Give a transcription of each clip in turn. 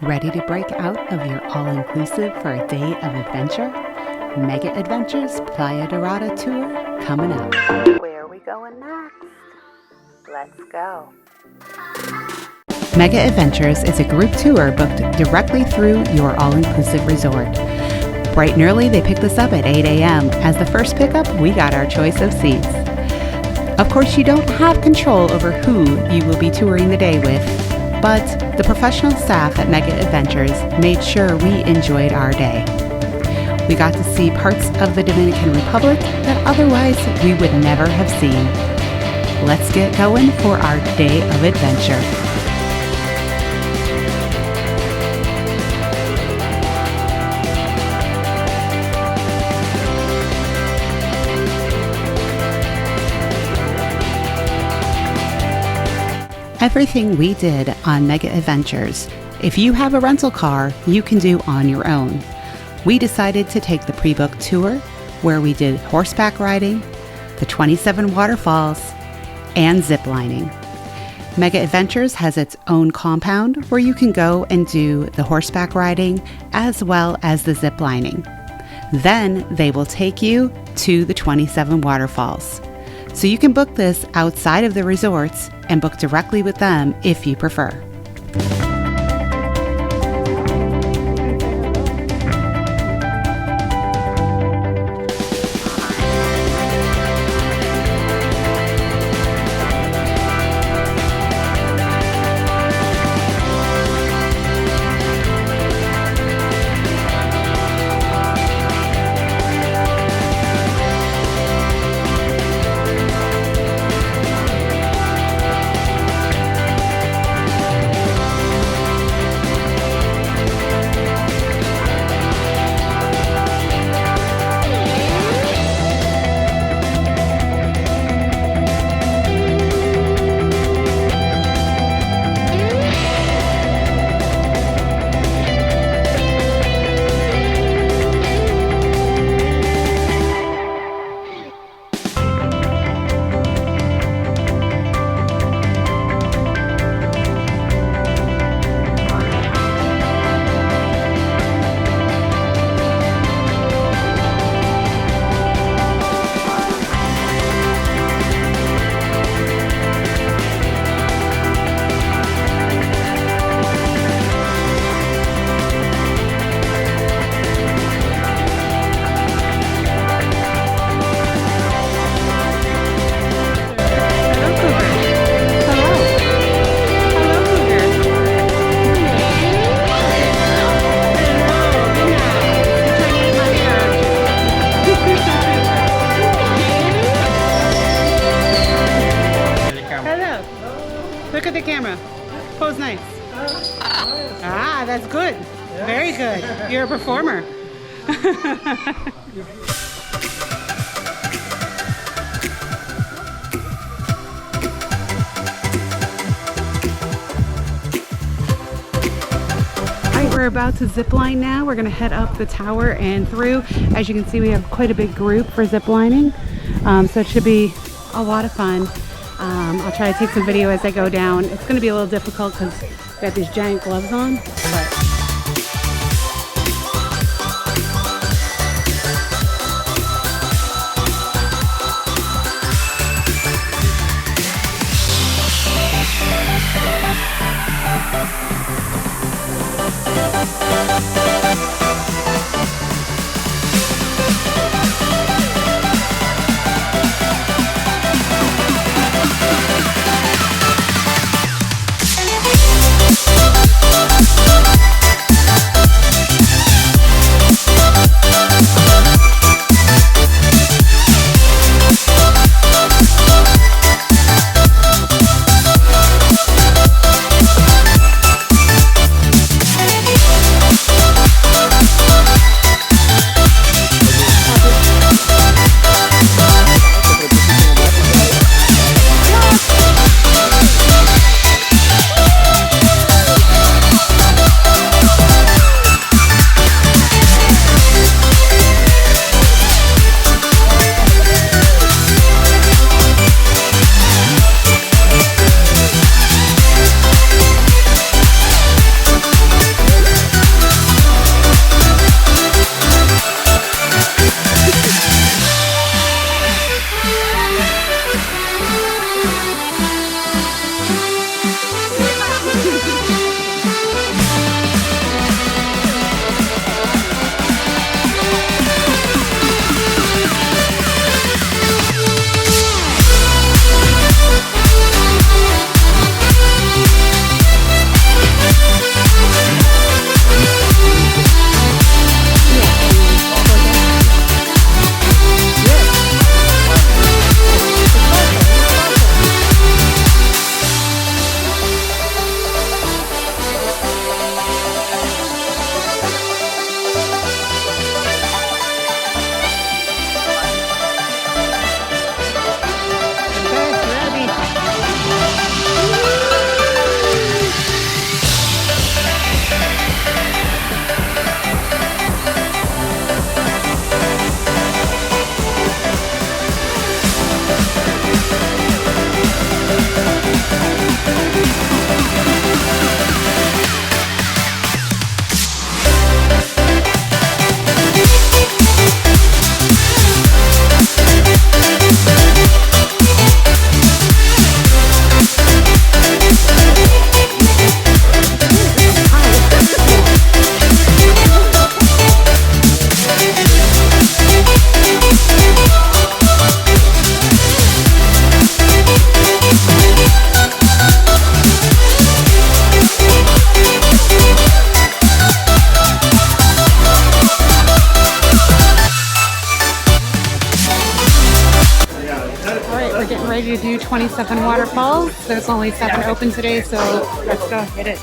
Ready to break out of your all-inclusive for a day of adventure? Mega Adventures Playa Dorada Tour coming up. Where are we going next? Let's go. Mega Adventures is a group tour booked directly through your all-inclusive resort. Bright and early, they picked us up at 8 a.m. As the first pickup, we got our choice of seats. Of course, you don't have control over who you will be touring the day with, but the professional staff at Mega Adventures made sure we enjoyed our day. We got to see parts of the Dominican Republic that otherwise we would never have seen. Let's get going for our day of adventure. Everything we did on Mega Adventures, if you have a rental car, you can do on your own. We decided to take the pre-booked tour where we did horseback riding, the 27 waterfalls, and ziplining. Mega Adventures has its own compound where you can go and do the horseback riding as well as the ziplining. Then they will take you to the 27 waterfalls. So you can book this outside of the resorts and book directly with them if you prefer. Look at the camera. Pose nice. Ah, that's good. Very good. You're a performer. We're about to zip line now. We're going to head up the tower and through. As you can see, we have quite a big group for zip lining. So it should be a lot of fun. I'll try to take some video as I go down. It's going to be a little difficult because I've got these giant gloves on. But 27 waterfalls. There's only 7 open today, so let's go hit it.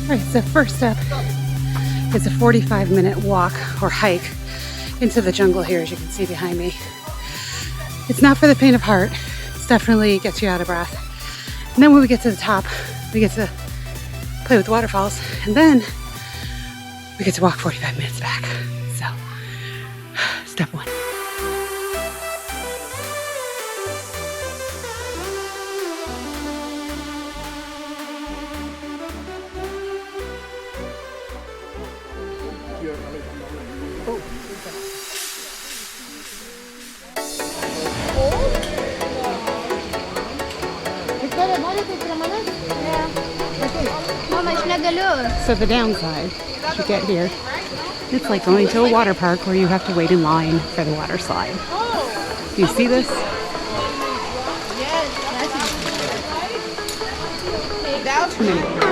All right, so first up is a 45-minute walk or hike into the jungle here, as you can see behind me. It's not for the faint of heart. It definitely gets you out of breath. And then when we get to the top, we get to play with the waterfalls, and then we get to walk 45 minutes back. So, step 1. So the downside to get here, it's like going to a water park where you have to wait in line for the water slide. Do you see this? Too many people.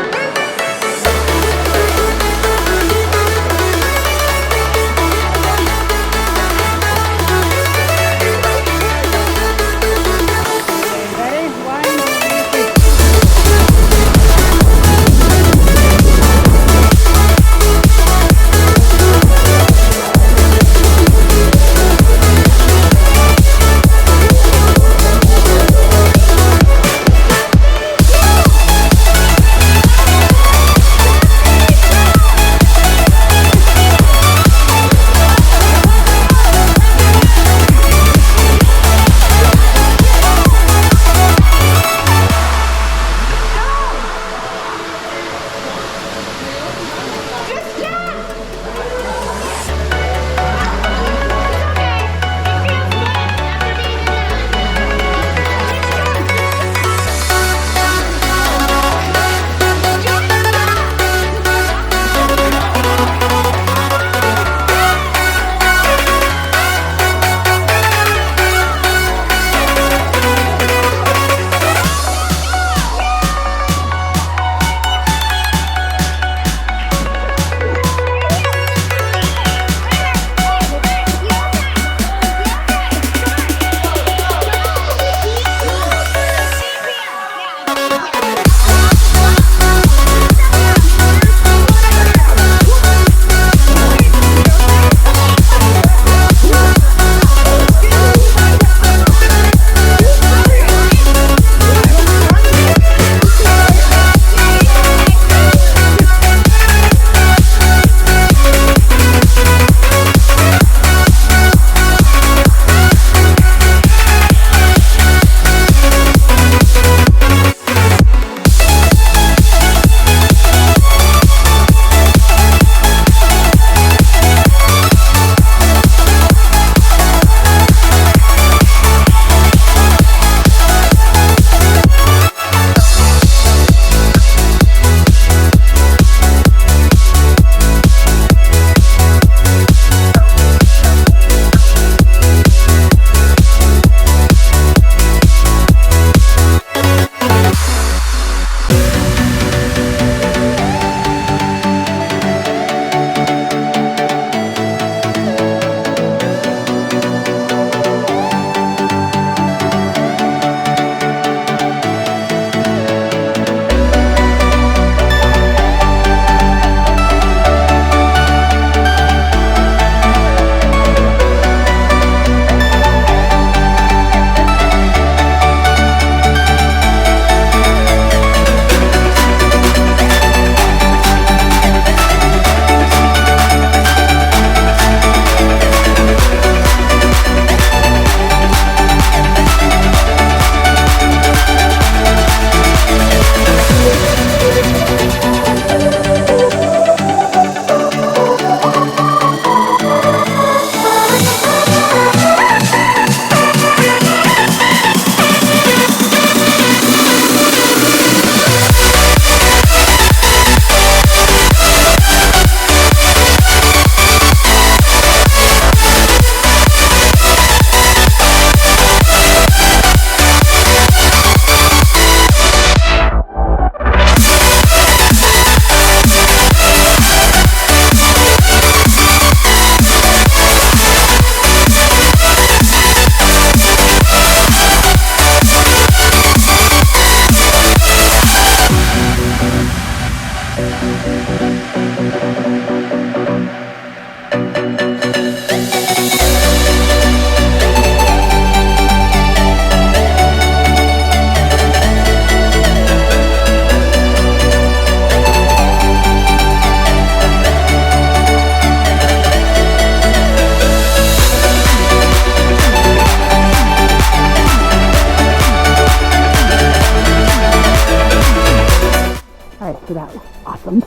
So that was awesome.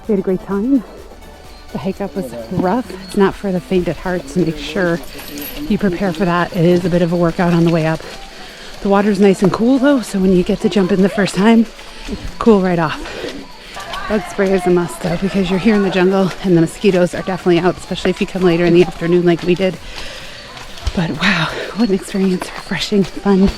We had a great time. The hike up was rough. It's not for the faint at heart, so make sure you prepare for that. It is a bit of a workout on the way up. The water's nice and cool though, so when you get to jump in the first time, cool right off. Bug spray is a must though, because you're here in the jungle and the mosquitoes are definitely out, especially if you come later in the afternoon like we did. But wow, what an experience. Refreshing, fun.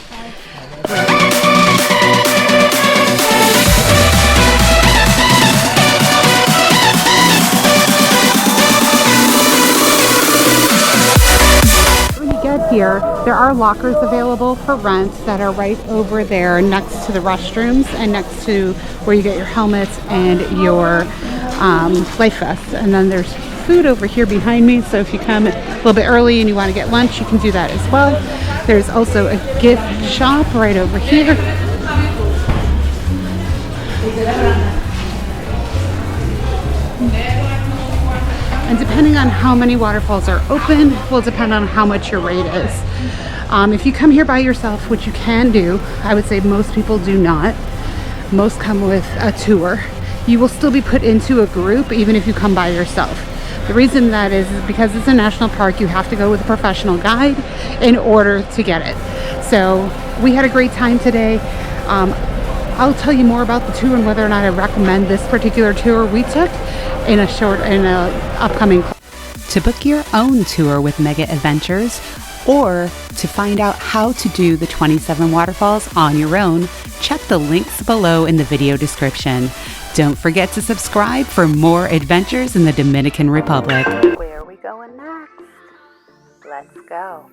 Here, there are lockers available for rent that are right over there next to the restrooms and next to where you get your helmets and your life vests. And then there's food over here behind me, so if you come a little bit early and you want to get lunch, you can do that as well. There's also a gift shop right over here. And depending on how many waterfalls are open will depend on how much your rate is. If you come here by yourself, which you can do, I would say most people do not. Most come with a tour. You will still be put into a group even if you come by yourself. The reason that is because it's a national park, you have to go with a professional guide in order to get it. So we had a great time today. I'll tell you more about the tour and whether or not I recommend this particular tour we took in a upcoming. To book your own tour with Mega Adventures or to find out how to do the 27 waterfalls on your own, check the links below in the video description. Don't forget to subscribe for more adventures in the Dominican Republic. Where are we going next? Let's go.